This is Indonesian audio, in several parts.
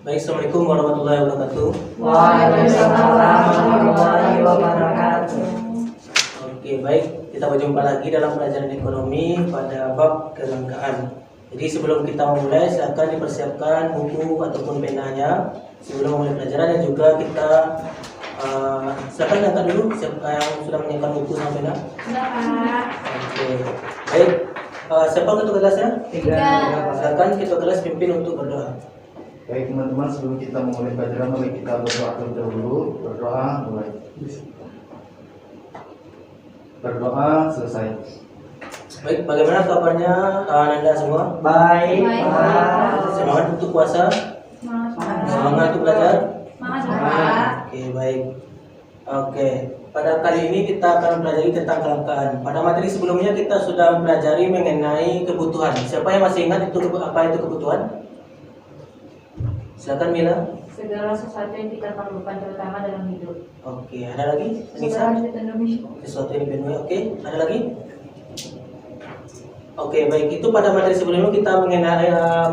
Baik, Assalamualaikum warahmatullahi wabarakatuh. Waalaikumsalam warahmatullahi wabarakatuh. Oke, baik, kita berjumpa lagi dalam pelajaran ekonomi pada bab kelangkaan. Jadi sebelum kita memulai, silakan dipersiapkan buku ataupun penanya sebelum memulai pelajaran, dan juga kita silakan angkat dulu siapa yang sudah menyiapkan buku sama pena. Sudah, Pak. Oke, baik. Siapa ketua kelasnya? Tiga. Silakan ketua kelas pimpin untuk berdoa. Baik teman-teman, sebelum kita memulai pelajaran, mari kita berdoa terlebih dahulu. Berdoa mulai. Berdoa selesai. Baik, bagaimana kabarnya Anda semua? Baik, Baik, Pak. Semangat untuk puasa? Semangat untuk belajar? Semangat, Pak. Oke, baik. Oke, pada kali ini kita akan mempelajari tentang kelangkaan. Pada materi sebelumnya kita sudah mempelajari mengenai kebutuhan. Siapa yang masih ingat itu apa itu kebutuhan? Silakan Mila. Segala sesuatu yang kita perlukan terutama dalam hidup. Oke, ada lagi? Sesuatu Nisa? yang dipenuhi. Sesuatu yang dipenuhi. Oke, ada lagi? Oke, baik. Itu pada materi sebelumnya kita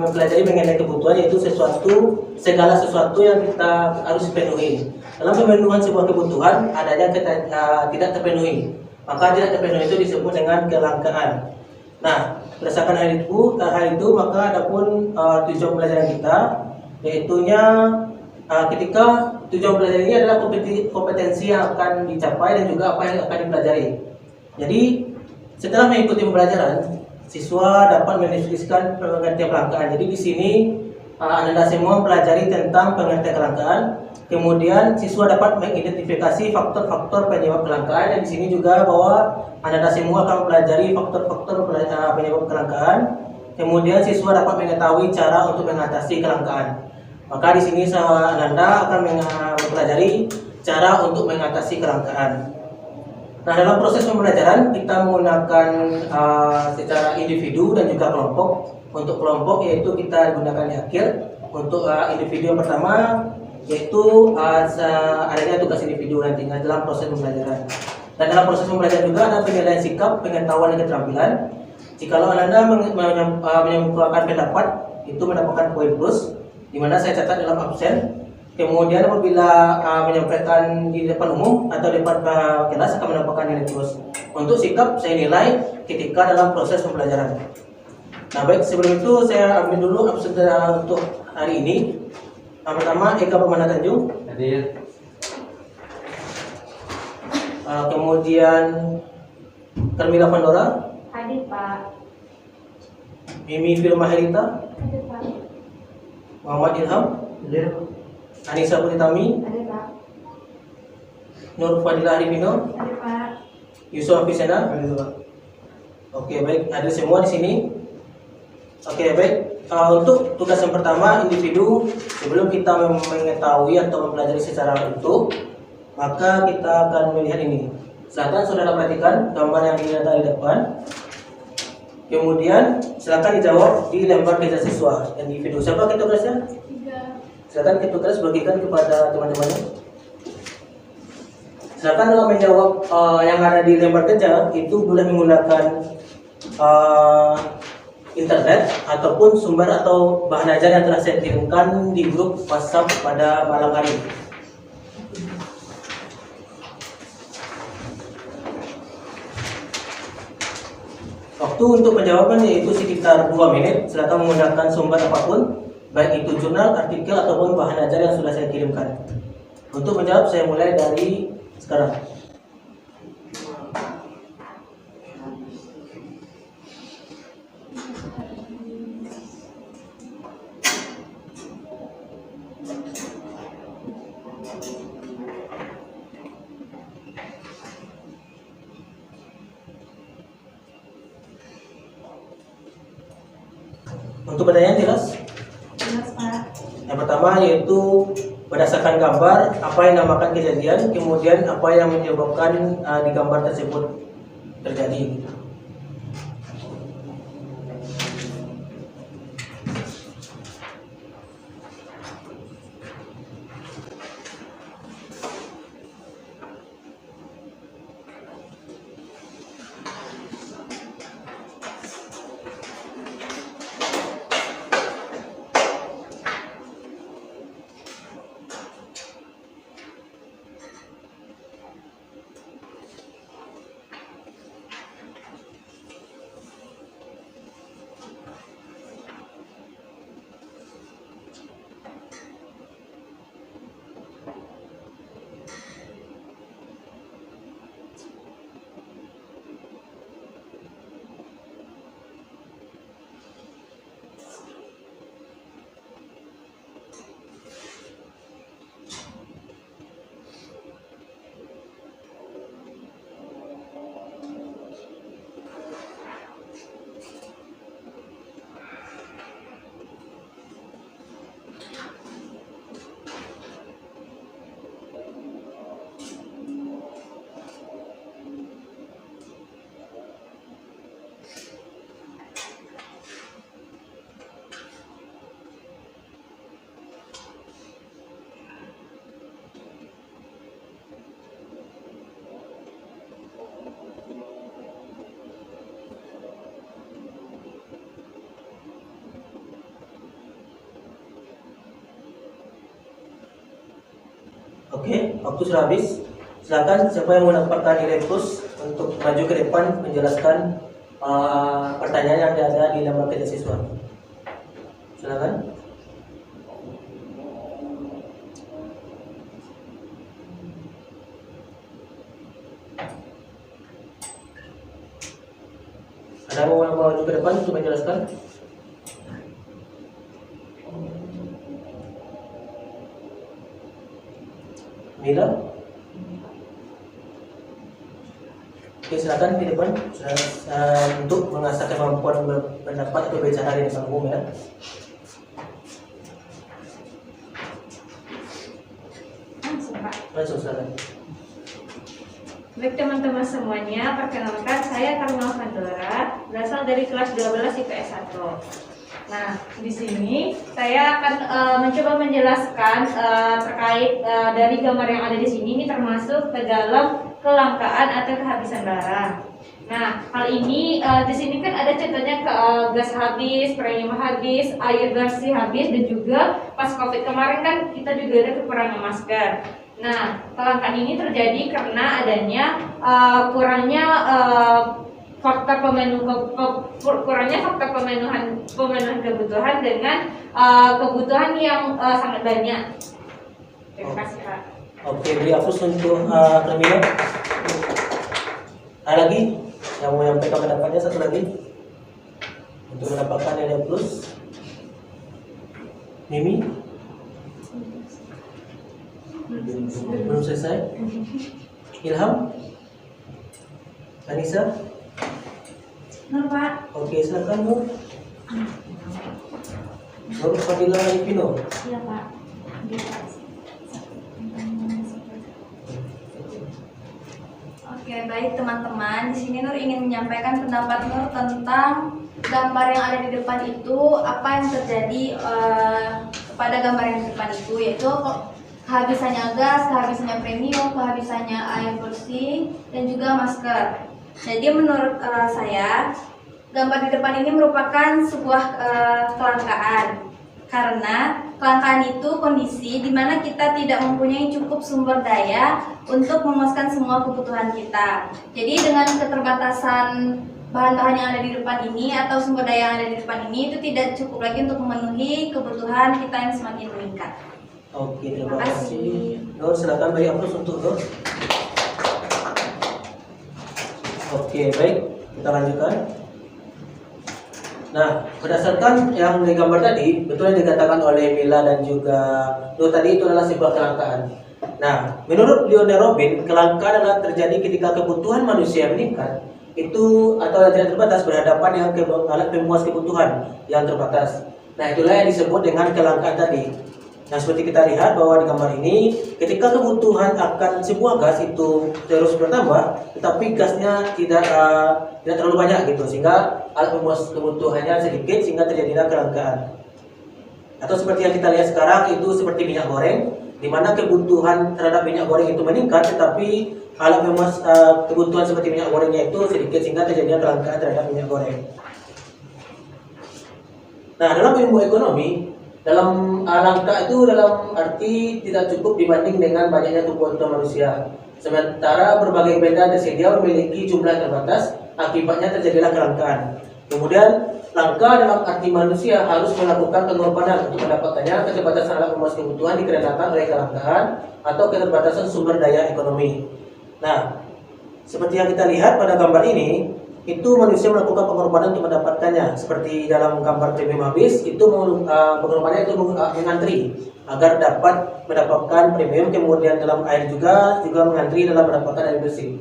mempelajari mengenai kebutuhan, yaitu segala sesuatu yang kita harus penuhi. Dalam pemenuhan sebuah kebutuhan, adanya tidak terpenuhi. Maka tidak terpenuhi itu disebut dengan kelangkaan. Nah, berdasarkan hal itu maka adapun tujuan pelajaran kita, yaitunya ketika tujuan pelajaran ini adalah kompetensi yang akan dicapai dan juga apa yang akan dipelajari. Jadi setelah mengikuti pembelajaran, siswa dapat mendiskusikan pengertian kelangkaan. Jadi di sini Anda semua mempelajari tentang pengertian kelangkaan. Kemudian siswa dapat mengidentifikasi faktor-faktor penyebab kelangkaan, dan di sini juga bahwa Anda semua akan mempelajari faktor-faktor penyebab kelangkaan. Kemudian siswa dapat mengetahui cara untuk mengatasi kelangkaan. Maka di sini Anda akan mempelajari cara untuk mengatasi kelangkaan. Nah, dalam proses pembelajaran kita menggunakan secara individu dan juga kelompok. Untuk kelompok yaitu kita gunakan di akhir. Untuk individu yang pertama yaitu adanya tugas individu nantinya dalam proses pembelajaran. Dan dalam proses pembelajaran juga ada penilaian sikap, pengetahuan dan keterampilan. Jikalau Anda menyampaikan pendapat, itu mendapatkan poin plus, di mana saya catat dalam absen. Kemudian apabila menyampaikan di depan umum atau di depan kelas akan mendapatkan nilai plus. Untuk sikap saya nilai ketika dalam proses pembelajaran. Nah, baik, sebelum itu saya ambil dulu absen untuk hari ini. Yang pertama Eka Pemana Tanjung. Hadir. Kemudian Carmila Pandora, Hadir, Pak. Mimi Firma Herita, Hadir, Pak. Muhammad Ilham, Anissa Putitami, Hadir, Pak. Nur Fadilah Arifino, Hadir, Pak. Yusuf Afisena. Oke, baik, hadir semua di sini. Oke, baik. Untuk tugas yang pertama, individu, sebelum kita mengetahui atau mempelajari secara utuh, maka kita akan melihat ini. Silakan saudara perhatikan gambar yang ada di depan. Kemudian silakan dijawab di lembar kerja siswa individu. Siapa ketua kelasnya? Tiga. Silakan ketua kelas bagikan kepada teman-temannya. Silakan dalam menjawab yang ada di lembar kerja itu boleh menggunakan internet ataupun sumber atau bahan ajar yang telah saya kirimkan di grup WhatsApp pada malam hari. Waktu untuk penjawaban yaitu sekitar 2 menit. Silakan menggunakan sumber apapun, baik itu jurnal, artikel ataupun bahan ajar yang sudah saya kirimkan. Untuk menjawab saya mulai dari sekarang. Untuk pertanyaan jelas? Jelas, Pak. Yang pertama yaitu berdasarkan gambar apa yang dinamakan kejadian, kemudian apa yang menyebabkan di gambar tersebut terjadi. Oke, waktu sudah habis. Silakan siapa yang mendapatkan nilai plus untuk maju ke depan menjelaskan pertanyaan yang ada di lembar kerja siswa. Silakan. Ada yang mau maju ke depan untuk menjelaskan? Mila? Oke, silakan di depan untuk mengasah kemampuan berpendapat atau berbicara di depan umum ya. Langsung, Pak. Langsung silakan. Baik teman-teman semuanya, perkenalkan saya Karma Fandora, berasal dari kelas 12 IPS 1. Nah, di sini saya akan mencoba menjelaskan terkait dari gambar yang ada di sini. Ini termasuk ke dalam kelangkaan atau kehabisan barang. Nah, hal ini di sini kan ada contohnya gas habis, premium habis, air bersih habis, dan juga pas COVID kemarin kan kita juga ada kekurangan masker. Nah, kelangkaan ini terjadi karena adanya kurangnya faktor pemenuhan kebutuhan dengan kebutuhan yang sangat banyak. Terima kasih, Pak. Oke, beri hapus untuk Camilla. Ada lagi yang mau menyampaikan pendapatnya, satu lagi untuk mendapatkan nilai plus. Mimi? Belum selesai? Ilham? Anissa? Nur, Pak. Oke, silakan Nur. Nur Fadila Ipino. Iya, Pak. Oke, baik teman-teman. Di sini Nur ingin menyampaikan pendapat Nur tentang gambar yang ada di depan itu, apa yang terjadi kepada gambar yang di depan itu, yaitu kehabisannya gas, kehabisannya premium, kehabisannya air bersih, dan juga masker. Jadi menurut saya, gambar di depan ini merupakan sebuah kelangkaan. Karena kelangkaan itu kondisi di mana kita tidak mempunyai cukup sumber daya untuk memuaskan semua kebutuhan kita. Jadi dengan keterbatasan bahan-bahan yang ada di depan ini atau sumber daya yang ada di depan ini itu tidak cukup lagi untuk memenuhi kebutuhan kita yang semakin meningkat. Oke, terima kasih. Nur, silakan beri hapus untuk Nur. Oke, baik. Kita lanjutkan. Nah, berdasarkan yang digambar tadi, betul yang dikatakan oleh Mila dan juga Nur tadi, itu adalah sebuah kelangkaan. Nah, menurut Lionel Robin, kelangkaan adalah terjadi ketika kebutuhan manusia meningkat, itu atau yang tidak terbatas berhadapan dengan alat pemuas kebutuhan yang terbatas. Nah, itulah yang disebut dengan kelangkaan tadi. Nah, seperti kita lihat bahwa di gambar ini, ketika kebutuhan akan sebuah gas itu terus bertambah, tetapi gasnya tidak terlalu banyak gitu, sehingga alat pemuas kebutuhannya sedikit, sehingga terjadilah kelangkaan. Atau seperti yang kita lihat sekarang itu seperti minyak goreng, di mana kebutuhan terhadap minyak goreng itu meningkat, tetapi alat pemuas kebutuhan seperti minyak gorengnya itu sedikit, sehingga terjadilah kelangkaan terhadap minyak goreng. Nah, dalam ilmu ekonomi, dalam langka itu dalam arti tidak cukup dibanding dengan banyaknya kebutuhan manusia. Sementara berbagai benda tersedia memiliki jumlah terbatas, akibatnya terjadilah kelangkaan. Kemudian langka dalam arti manusia harus melakukan pengorbanan untuk mendapatkannya. Keterbatasan alat pemuas kebutuhan dikarenakan oleh kelangkaan atau keterbatasan sumber daya ekonomi. Nah, seperti yang kita lihat pada gambar ini, itu manusia melakukan pengorbanan untuk mendapatkannya. Seperti dalam gambar premium habis, itu pengorbanannya itu mengantri agar dapat mendapatkan premium. Kemudian dalam air juga mengantri dalam mendapatkan air bersih.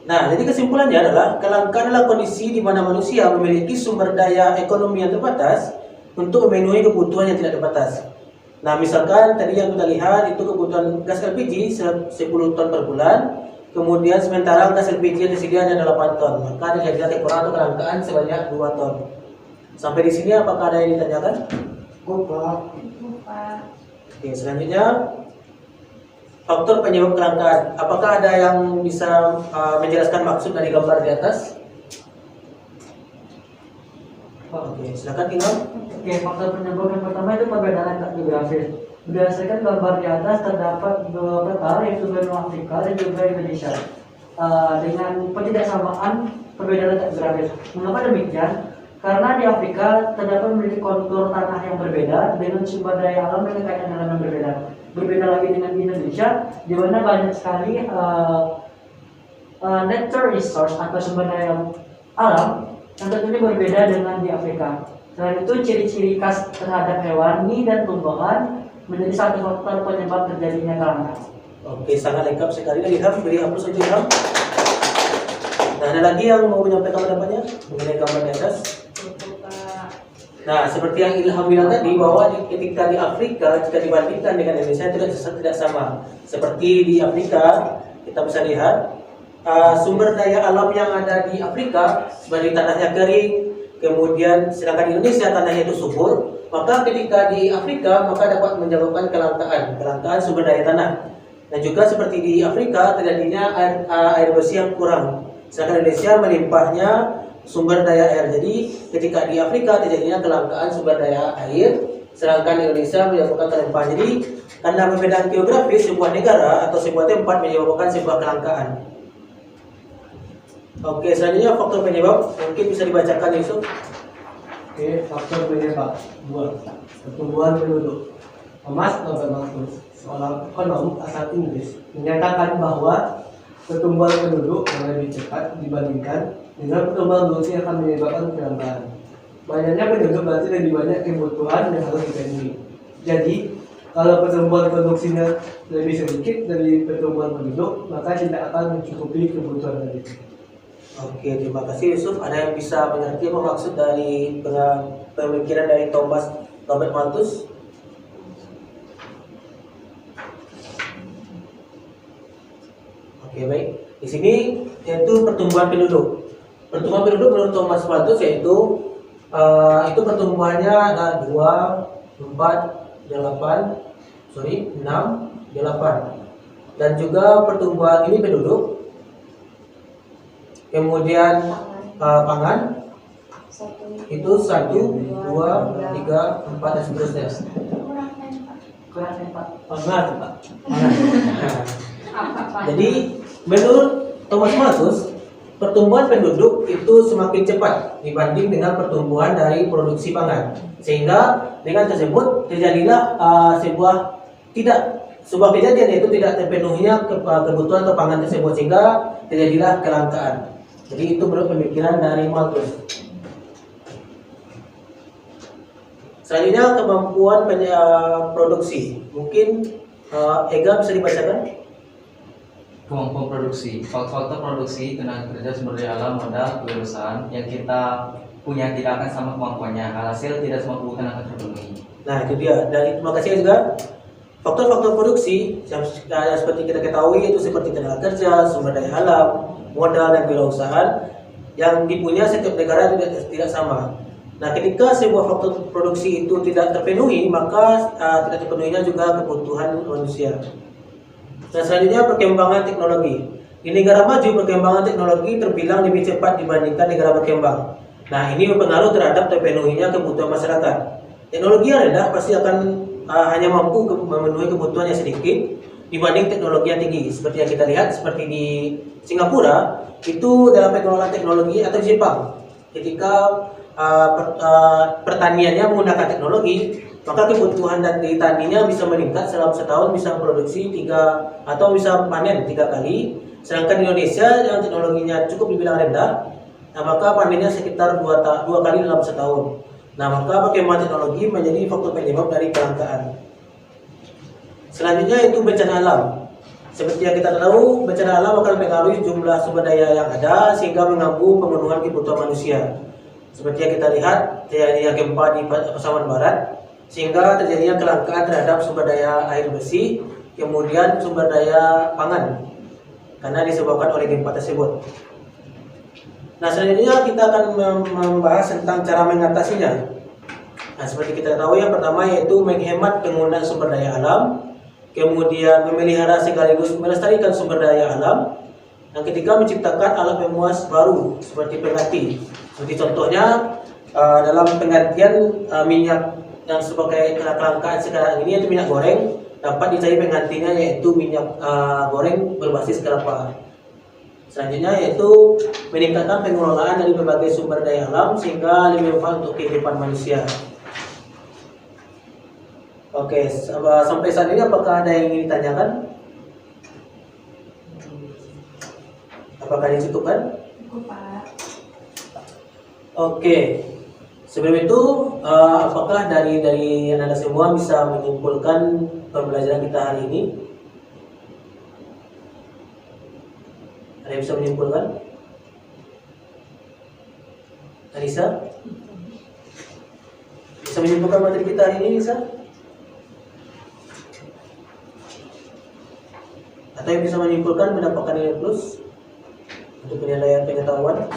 Nah, jadi kesimpulannya adalah kelangkaan adalah kondisi di mana manusia memiliki sumber daya ekonomi yang terbatas untuk memenuhi kebutuhan yang tidak terbatas. Nah, misalkan tadi yang kita lihat itu kebutuhan gas LPG 10 ton per bulan. Kemudian sementara gas LPG yang tersedia hanya 8 ton, maka terjadilah kekurangan atau kelangkaan sebanyak 2 ton. Sampai di sini apakah ada yang ditanyakan? Bapak. Oke, selanjutnya faktor penyebab kelangkaan. Apakah ada yang bisa menjelaskan maksud dari gambar di atas? Pak, Oke, silakan tinggal. Oke, faktor penyebab yang pertama itu perbedaan geografis. Berdasarkan gambar di atas terdapat dua peta yaitu benua Afrika dan juga Indonesia. Dengan ketidaksamaan perbedaan letak geografis. Mengapa demikian? Karena di Afrika terdapat memiliki kontur tanah yang berbeda dengan sumber daya alam dan kekayaan alam yang berbeda. Berbeda lagi dengan Indonesia, di mana banyak sekali natural resource atau sumber daya alam yang tentunya berbeda dengan di Afrika. Selain itu, ciri-ciri khas terhadap hewani dan tumbuhan menjadi satu faktor penyebab terjadinya kelangkaan. Oke, sangat lengkap sekali. Ilham, beri hapus saja Ilham. Nah, ada lagi yang mau menyampaikan pendapatnya mengenai gambar di atas? Nah, seperti yang Ilham bilang tadi, bahwa ketika di Afrika jika dibandingkan dengan Indonesia tidak sama. Seperti di Afrika kita bisa lihat sumber daya alam yang ada di Afrika seperti tanahnya kering, kemudian sedangkan di Indonesia tanahnya itu subur. Maka ketika di Afrika maka dapat menyebabkan kelangkaan sumber daya tanah. Dan juga seperti di Afrika terjadinya air bersih yang kurang. Sedangkan Indonesia melimpahnya sumber daya air. Jadi ketika di Afrika terjadinya kelangkaan sumber daya air, sedangkan Indonesia menyebabkan kelimpahan. Jadi karena perbedaan geografis sebuah negara atau sebuah tempat menyebabkan sebuah kelangkaan. Oke, selanjutnya faktor penyebab mungkin bisa dibacakan Yusuf. Oke, faktor penyebab 2. Pertumbuhan penduduk. Thomas Malthus, seorang ekonom asal Inggris, menyatakan bahwa pertumbuhan penduduk yang lebih cepat dibandingkan dengan pertumbuhan produksi akan menyebabkan kelangkaan. Banyaknya penduduk berarti lebih banyak kebutuhan yang harus dipenuhi. Jadi, kalau pertumbuhan produksinya lebih sedikit dari pertumbuhan penduduk, maka tidak akan mencukupi kebutuhan tadi. Oke, terima kasih Yusuf. Ada yang bisa mengerti apa maksud dari pemikiran dari Thomas Robert Malthus? Oke, baik. Di sini yaitu pertumbuhan penduduk. Pertumbuhan penduduk menurut Thomas Malthus yaitu itu pertumbuhannya ada 2, 4, 8, 6, 8. Dan juga pertumbuhan ini penduduk. Kemudian pangan itu 1, 2, 3, 4 dan seterusnya. Kurang 4. Pangan, Pak. Jadi menurut Thomas Malthus, pertumbuhan penduduk itu semakin cepat dibanding dengan pertumbuhan dari produksi pangan. Sehingga dengan tersebut terjadilah sebuah kejadian yaitu tidak terpenuhinya kebutuhan atau pangan tersebut sehingga terjadilah kelangkaan. Jadi itu menurut pemikiran dari Malthus. Selanjutnya kemampuan produksi. Mungkin Ega bisa dibacakan? Kemampuan produksi, faktor produksi, tenaga kerja, sumber daya alam, modal, kewirausahaan yang kita punya tidak akan sama kemampuannya. Alhasil tidak semua kebutuhan akan terpenuhi. Nah, itu dia. Dan terima kasih juga. Faktor-faktor produksi yang seperti kita ketahui itu seperti tenaga kerja, sumber daya alam, modal dan kewirausahaan yang dipunya setiap negara tidak sama. Nah, ketika sebuah faktor produksi itu tidak terpenuhi, maka tidak terpenuhinya juga kebutuhan manusia. Nah, selanjutnya perkembangan teknologi. Di negara maju, perkembangan teknologi terbilang lebih cepat dibandingkan negara berkembang. Nah, ini berpengaruh terhadap terpenuhinya kebutuhan masyarakat. Teknologi yang rendah pasti akan hanya mampu memenuhi kebutuhan yang sedikit dibanding teknologi yang tinggi. Seperti yang kita lihat, seperti di Singapura, itu dalam pengelolaan teknologi atau di Jepang. Ketika pertaniannya menggunakan teknologi, maka kebutuhan dari taninya bisa meningkat selama setahun bisa memproduksi 3 atau bisa panen 3 kali. Sedangkan di Indonesia yang teknologinya cukup dibilang rendah, nah maka panennya sekitar 2 kali dalam setahun. Nah maka perkembangan teknologi menjadi faktor penyebab dari kelangkaan. Selanjutnya itu bencana alam. Seperti yang kita tahu, bencana alam akan mempengaruhi jumlah sumber daya yang ada sehingga mengganggu pemenuhan kebutuhan manusia. Seperti yang kita lihat, terjadinya gempa di Pasaman Barat, sehingga terjadinya kelangkaan terhadap sumber daya air bersih, kemudian sumber daya pangan, karena disebabkan oleh gempa tersebut. Nah, selanjutnya kita akan membahas tentang cara mengatasinya. Nah, seperti kita tahu, yang pertama yaitu menghemat penggunaan sumber daya alam, kemudian memelihara sekaligus melestarikan sumber daya alam. Yang ketiga, menciptakan alat pemuas baru seperti pengganti. Seperti contohnya dalam penggantian minyak yang sebagai kelangkaan sekarang ini yaitu minyak goreng dapat dicari penggantinya yaitu minyak goreng berbasis kelapa. Selanjutnya yaitu meningkatkan pengelolaan dari berbagai sumber daya alam sehingga lebih bermanfaat untuk kehidupan manusia. Oke, sampai saat ini apakah ada yang ingin ditanyakan? Apakah dicukupkan? Cukup, Pak. Oke, sebelum itu apakah dari Anda semua bisa menyimpulkan pembelajaran kita hari ini? Ada yang bisa menyimpulkan? Anissa? Bisa menyimpulkan materi kita hari ini, Anissa? Atau yang bisa menyimpulkan mendapatkan nilai plus untuk penilaian pengetahuan?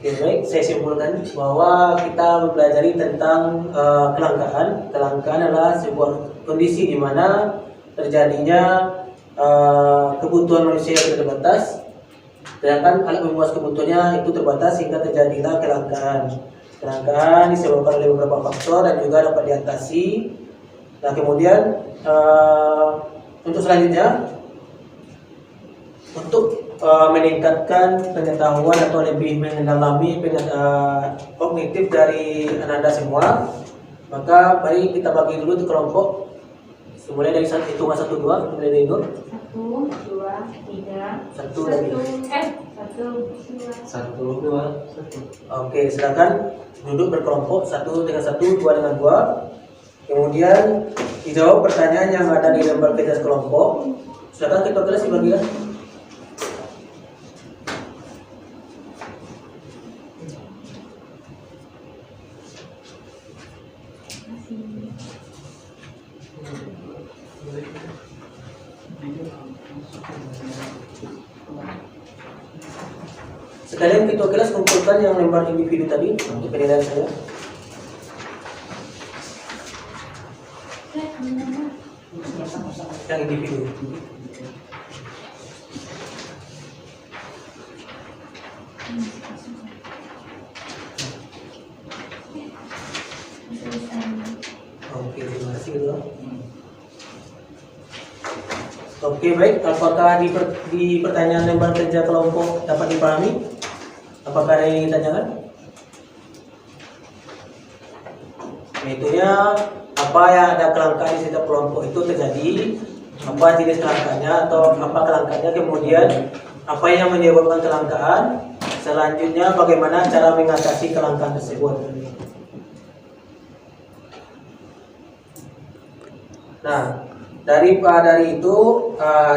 Oke, baik, saya simpulkan bahwa kita mempelajari tentang kelangkaan. Kelangkaan adalah sebuah kondisi di mana terjadinya kebutuhan manusia yang terbatas, sedangkan alat memuas kebutuhannya itu terbatas sehingga terjadilah kelangkaan. Kelangkaan disebabkan oleh beberapa faktor dan juga dapat diatasi. Nah, kemudian untuk selanjutnya, untuk meningkatkan pengetahuan atau lebih mendalami kognitif dari Anda semua, maka mari kita bagi dulu ke kelompok. Mulai dari hitungan 1, 2, mulai dari Nur. 1, 2, 3. 1 lagi. 1, 2, 1. Oke, silakan duduk berkelompok 1 dengan 1, 2 dengan 2. Kemudian dijawab pertanyaan yang ada di lembar kerja kelompok. Silakan ketua kelas dibagikan. Sekalian ketua kelas kumpulkan yang lembar individu tadi untuk penilaian saya. Yang individu. Oke, terima kasih dulu. Oke, baik. Apakah di pertanyaan lembar kerja kelompok dapat dipahami? Apakah ada yang ingin ditanyakan? Yaitunya apa yang ada kelangkaan di setiap kelompok itu terjadi, apa jenis kelangkaannya atau apa kelangkaannya, kemudian apa yang menyebabkan kelangkaan, selanjutnya bagaimana cara mengatasi kelangkaan tersebut. Nah, dari itu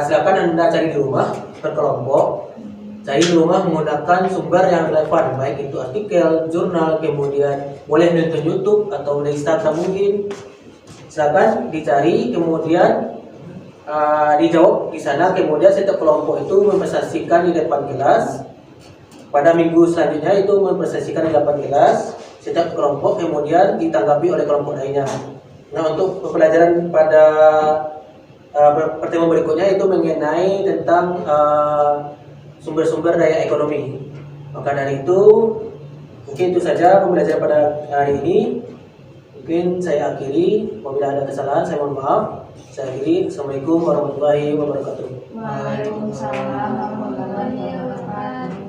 silakan Anda cari di rumah berkelompok. Cari di rumah menggunakan sumber yang relevan, baik itu artikel, jurnal, kemudian boleh nonton YouTube atau dari Instagram mungkin. Silakan dicari, kemudian dijawab di sana. Kemudian setiap kelompok itu mempresentasikan di depan kelas. Pada minggu selanjutnya itu mempresentasikan di depan kelas setiap kelompok, kemudian ditanggapi oleh kelompok lainnya. Nah, untuk pembelajaran pada pertemuan berikutnya itu mengenai tentang sumber-sumber daya ekonomi. Maka dari itu mungkin itu saja pembelajaran pada hari ini. Mungkin saya akhiri. Apabila ada kesalahan saya mohon maaf. Saya akhiri. Assalamualaikum warahmatullahi wabarakatuh. Waalaikumsalam warahmatullahi wabarakatuh.